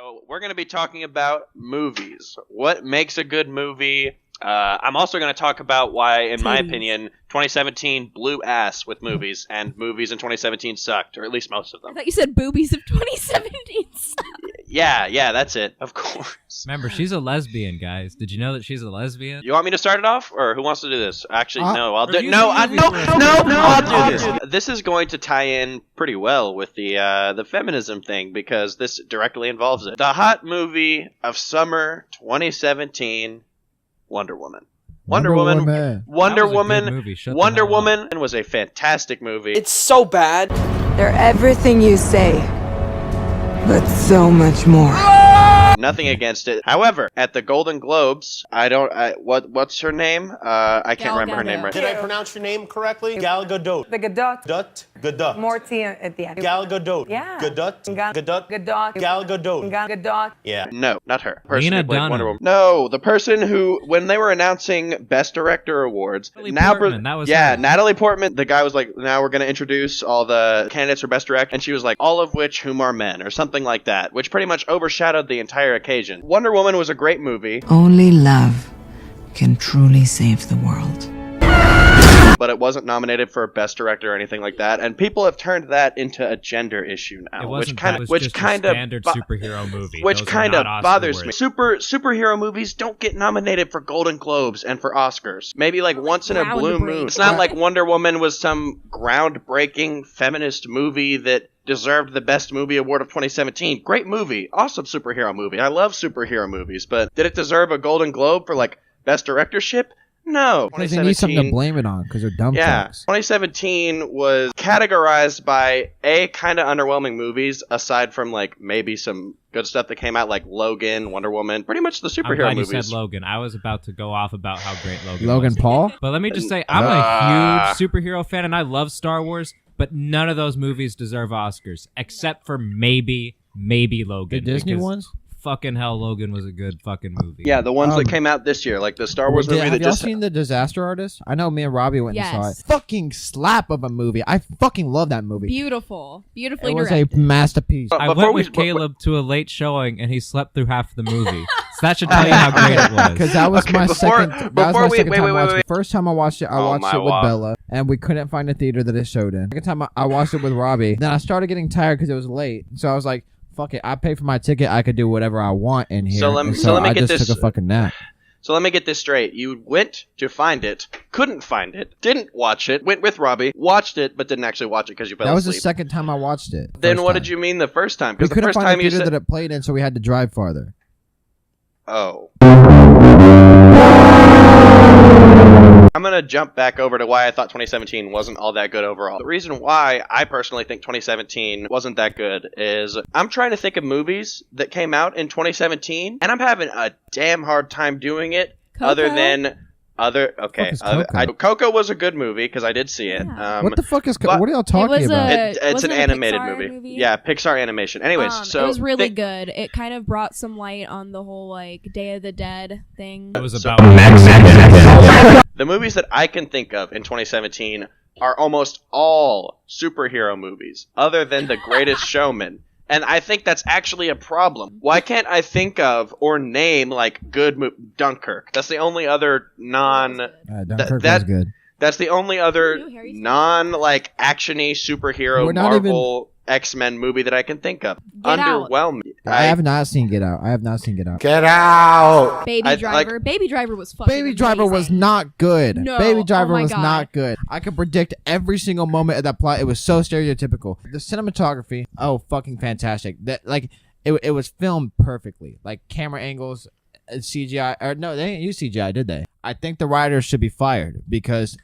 So we're going to be talking about movies. What makes a good movie? I'm also going to talk about why, in my opinion, 2017 blew ass with movies, and movies in 2017 sucked, or at least most of them. I thought you said boobies of 2017 sucked. Yeah, that's it. Of course. Remember, she's a lesbian, guys. Did you know that she's a lesbian? You want me to start it off, or who wants to do this? Actually, no. I'll do. you No, do movies I'll do first. this. This is going to tie in pretty well with the feminism thing because this directly involves it. The hot movie of summer 2017, Wonder Woman. Wonder Woman That was a good movie. Shut the Wonder hell up. Woman was a fantastic movie. It's so bad. They're everything you say, but so much more. Nothing against it. However, at the Golden Globes, what's her name? I can't remember her name right Did I pronounce your name correctly? Gal Gadot. The Gadot. Gadot. More T at the end. Gal Gadot. Yeah. Gadot. Gadot. Gadot. Gal Gadot. Gadot. Yeah. No, not her. Person Lena who played Dunham. Wonder Woman. No, the person who, when they were announcing Best Director awards, Natalie Portman, that was her. Natalie Portman. The guy was like, "Now we're going to introduce all the candidates for Best Director," and she was like, "All of which whom are men," or something like that, which pretty much overshadowed the entire occasion. Wonder Woman was a great movie, Only love can truly save the world. but it wasn't nominated for Best Director or anything like that, and people have turned that into a gender issue now, It which wasn't kind that. of, It was just a standard superhero movie. which Those are kind of not bothers me. Oscar-worthy. Superhero movies don't get nominated for Golden Globes and for Oscars. Maybe like once in a blue moon. It's not like Wonder Woman was some groundbreaking feminist movie that deserved the Best Movie Award of 2017. Great movie. Awesome superhero movie. I love superhero movies, but did it deserve a Golden Globe for like Best Directorship? No. Because they need something to blame it on, because they're dumb fucks. 2017 was categorized by kind of underwhelming movies, aside from like maybe some good stuff that came out, like Logan, Wonder Woman, pretty much the I'm superhero glad movies. you said Logan. I was about to go off about how great Logan Logan was. Paul? But let me just say, I'm a huge superhero fan, and I love Star Wars, but none of those movies deserve Oscars, except for maybe Logan. The Disney because ones? Fucking hell, Logan was a good fucking movie. Yeah, the ones that came out this year, like the Star Wars movie Have that y'all just... seen The Disaster Artist? I know me and Robbie went and saw Yes. it. Fucking slap of a movie. I fucking love that movie. Beautiful. Beautifully It was directed. a masterpiece. But I before went we- with Caleb to a late showing, and he slept through half the movie. So that should tell you how great it was. Because that was Okay, my before- second. That was before my we- second wait, time wait, watching wait. it. First time I watched it, I Oh watched my it with God. Bella, and we couldn't find a theater that it showed in. Second time I watched it with Robbie. Then I started getting tired because it was late. So I was like, "Fuck it! I paid for my ticket. I could do whatever I want in here." So let me I get just this- took a fucking nap. So let me get this straight. You went to find it, couldn't find it, didn't watch it, went with Robbie, watched it, but didn't actually watch it because you fell That was the asleep. second time I watched it. Then First what time. did you mean the first time? We Because the couldn't first find time the you theater said... that it played in, so we had to drive farther. Oh. I'm going to jump back over to why I thought 2017 wasn't all that good overall. The reason why I personally think 2017 wasn't that good is I'm trying to think of movies that came out in 2017, and I'm having a damn hard time doing it. Coco? Coco was a good movie because I did see it. Yeah. What the fuck is? but- What are y'all talking was about? a- It's an wasn't it a animated Pixar movie. Yeah, Pixar animation. Anyways, so it was really good. It kind of brought some light on the whole like Day of the Dead thing. It was So- about the movies that I can think of in 2017 are almost all superhero movies, other than The Greatest Showman. And I think that's actually a problem. Why can't I think of or name like Dunkirk? That's the only other Dunkirk that- was good. That's the only other Ew, Harry Styles. non like actiony superhero We're not Marvel X-Men movie that I can think of. Get Out. Underwhelming. I have not seen Get Out. I have not seen Get Out. Get out. Baby I- Driver. like- Baby Driver was fucking Baby Driver was amazing. not good. No, Baby oh Driver my was God. not good. I could predict every single moment of that plot. It was so stereotypical. The cinematography, oh, fucking fantastic. That like it was filmed perfectly. Like camera angles, CGI. Or no, they didn't use CGI, did they? I think the writers should be fired because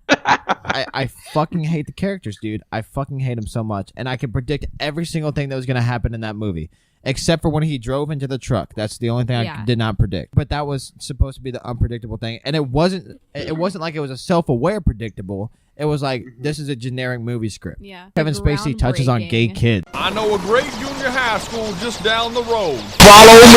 I fucking hate the characters, dude. I fucking hate them so much, and I can predict every single thing that was gonna happen in that movie. Except for when he drove into the truck. That's the only thing I did not predict. But that was supposed to be the unpredictable thing. And it wasn't like it was a self-aware predictable. It was like, this is a generic movie script. Yeah. Kevin Spacey touches on gay Groundbreaking kids. I know a great junior high school just down the road.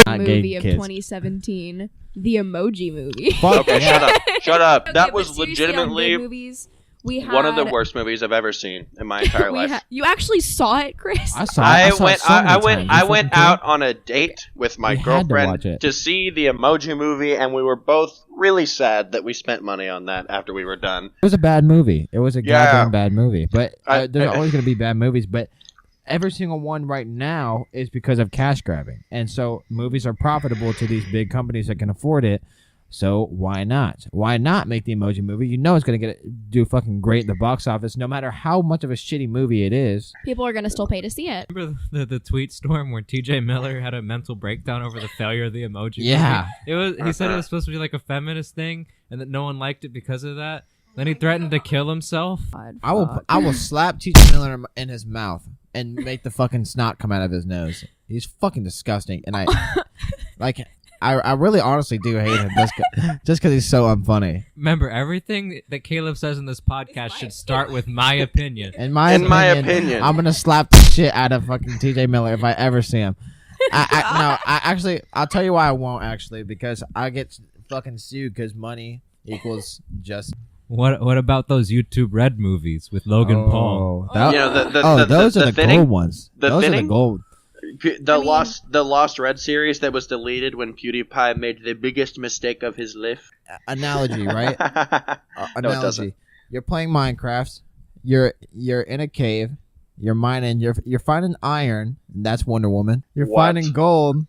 Not movie gay of kids. 2017, the Emoji Movie. Fuck Okay, yeah. Shut up. Okay, That but was seriously, on legitimately... good movies. We had One of the worst movies I've ever seen in my entire life. You actually saw it, Chris? I saw it. I went out on a date with my We had to watch girlfriend it. to see the Emoji Movie, and we were both really sad that we spent money on that after we were done. It was a bad movie. It was a Yeah. goddamn bad movie. But I- there's always going to be bad movies. But every single one right now is because of cash grabbing. And so movies are profitable to these big companies that can afford it. So why not? Why not make the Emoji Movie? You know it's going to do fucking great in the box office, no matter how much of a shitty movie it is. People are going to still pay to see it. Remember the tweet storm where TJ Miller had a mental breakdown over the failure of the Emoji Yeah. movie? He said it was supposed to be like a feminist thing and that no one liked it because of that. Then he threatened to kill himself. God, I fuck. will slap TJ Miller in his mouth and make the fucking snot come out of his nose. He's fucking disgusting. And I really honestly do hate him just because he's so unfunny. Remember, everything that Caleb says in this podcast should start with my opinion. In my opinion, I'm gonna slap the shit out of fucking TJ Miller if I ever see him. I'll tell you why I won't actually, because I get fucking sued because money equals just. What about those YouTube Red movies with Logan Paul? Those are the fitting- gold ones. Those are the fitting- gold. The Lost Red series that was deleted when PewDiePie made the biggest mistake of his life. Analogy, right? No, it Analogy. doesn't. You're playing Minecraft. You're in a cave. You're mining. You're finding iron. And that's Wonder Woman. You're What? finding gold.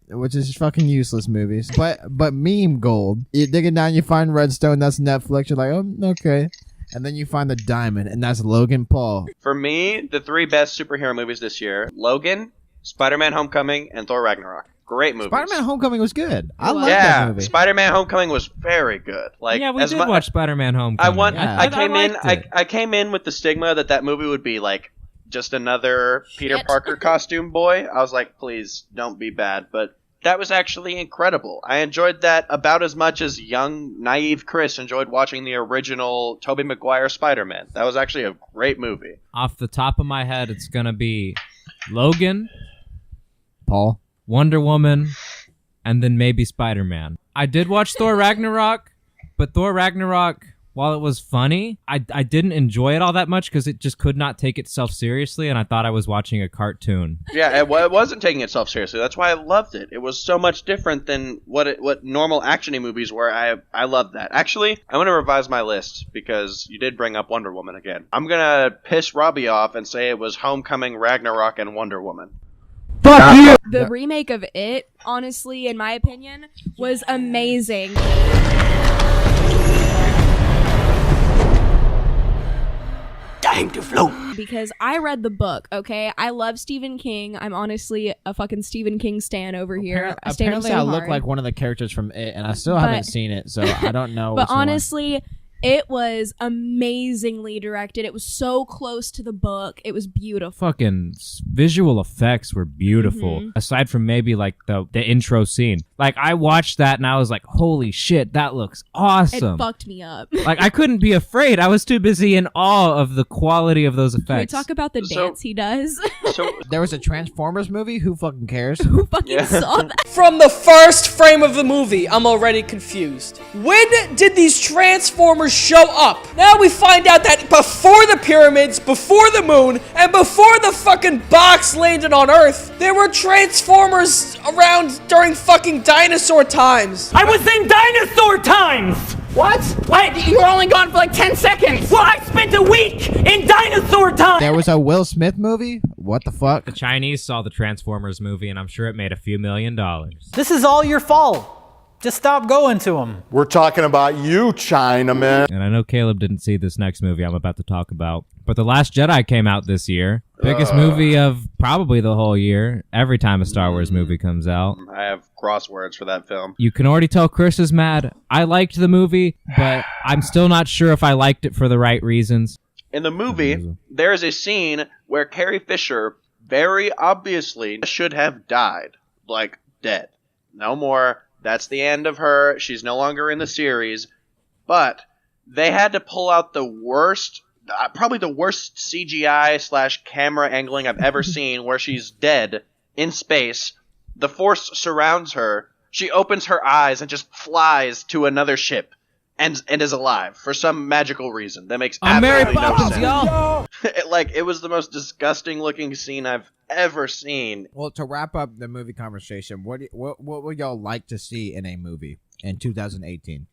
Which is fucking useless movies. But meme gold. You're digging down. You find redstone. That's Netflix. You're like, oh, okay. And then you find the diamond, and that's Logan Paul. For me, the three best superhero movies this year: Logan, Spider-Man: Homecoming, and Thor: Ragnarok. Great movies. Spider-Man: Homecoming was good. I like that Yeah, movie. Spider-Man: Homecoming was very good. Like, Yeah, we as did mu- watch Spider-Man: Homecoming. I came in with the stigma that movie would be like just another Peter Shit. Parker costume boy. I was like, please don't be bad, but that was actually incredible. I enjoyed that about as much as young, naive Chris enjoyed watching the original Tobey Maguire Spider-Man. That was actually a great movie. Off the top of my head, it's gonna be Logan, Paul. Wonder Woman, and then maybe Spider-Man. I did watch Thor Ragnarok, but Thor Ragnarok, while it was funny, I didn't enjoy it all that much because it just could not take itself seriously, and I thought I was watching a cartoon. Yeah, it wasn't taking itself seriously. That's why I loved it. It was so much different than what normal action-y movies were. I loved that. Actually, I'm going to revise my list because you did bring up Wonder Woman again. I'm going to piss Robbie off and say it was Homecoming, Ragnarok, and Wonder Woman. Fuck you! The remake of It, honestly, in my opinion, was amazing. Time to float. Because I read the book, okay? I love Stephen King. I'm honestly a fucking Stephen King stan over here. I stand him Apparently, so I look hard. like one of the characters from It, and I still But- haven't seen it, so I don't know. But which one. honestly, it was amazingly directed. It was so close to the book. It was beautiful. Fucking visual effects were beautiful. Mhm. Aside from maybe like the intro scene. Like I watched that and I was like, holy shit, that looks awesome. It fucked me up. Like I couldn't be afraid. I was too busy in awe of the quality of those effects. Can we talk about the So- dance he does? So There was a Transformers movie. Who fucking cares? Who fucking Yeah. saw that? From the first frame of the movie, I'm already confused. When did these Transformers show up? Now we find out that before the pyramids, before the moon, and before the fucking box landed on Earth, there were Transformers around during fucking dinosaur times. I was in dinosaur times! What? Wait, you were only gone for like 10 seconds! Well, I spent a week in dinosaur time! There was a Will Smith movie. What the fuck? The Chinese saw the Transformers movie and I'm sure it made a few $1 million. This is all your fault. Just stop going to them. We're talking about you, Chinaman. And I know Caleb didn't see this next movie I'm about to talk about. But The Last Jedi came out this year. Biggest movie of probably the whole year. Every time a Star Wars movie comes out. I have crosswords for that film. You can already tell Chris is mad. I liked the movie, but I'm still not sure if I liked it for the right reasons. In the movie, there is a scene where Carrie Fisher very obviously should have died. Like, dead. No more. That's the end of her. She's no longer in the series. But they had to pull out the worst, probably the worst CGI / camera angling I've ever seen, where she's dead in space. The Force surrounds her. She opens her eyes and just flies to another ship. and is alive for some magical reason that makes I'm Mary absolutely no Poppins, sense. y'all. It was the most disgusting looking scene I've ever seen. Well, to wrap up the movie conversation, what would y'all like to see in a movie in 2018?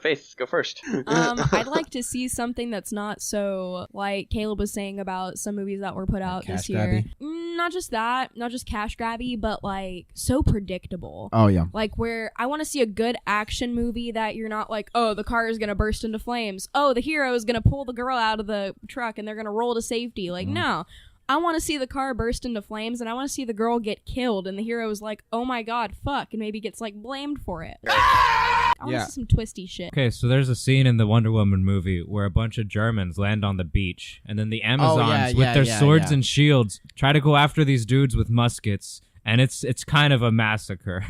Faith, go first. I'd like to see something that's not so, like Caleb was saying about some movies that were put out this year. Not just that, not just cash grabby, but like so predictable. Oh yeah. Like where I want to see a good action movie that you're not like, oh, the car is gonna burst into flames. Oh, the hero is gonna pull the girl out of the truck and they're gonna roll to safety. Like, no. I want to see the car burst into flames, and I want to see the girl get killed, and the hero is like, oh my god, fuck, and maybe gets, like, blamed for it. I want to see some twisty shit. Okay, so there's a scene in the Wonder Woman movie where a bunch of Germans land on the beach, and then the Amazons, with their swords and shields, try to go after these dudes with muskets. And it's kind of a massacre.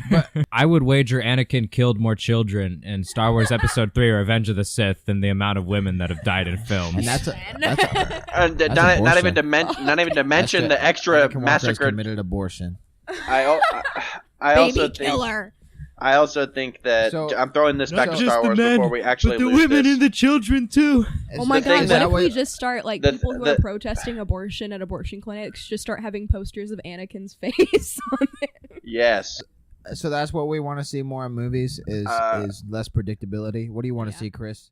I would wager Anakin killed more children in Star Wars Episode 3 or Revenge of the Sith than the amount of women that have died in films. And not even to mention the extra massacre. Committed abortion. I also think. Killer. I also think that I'm throwing this back to Star Wars before we actually but the lose women this. and the children too. Oh my god, what if we just start, like, people who are protesting abortion at abortion clinics just start having posters of Anakin's face on there? Yes. So that's what we want to see more in movies is less predictability. What do you want to see, Chris?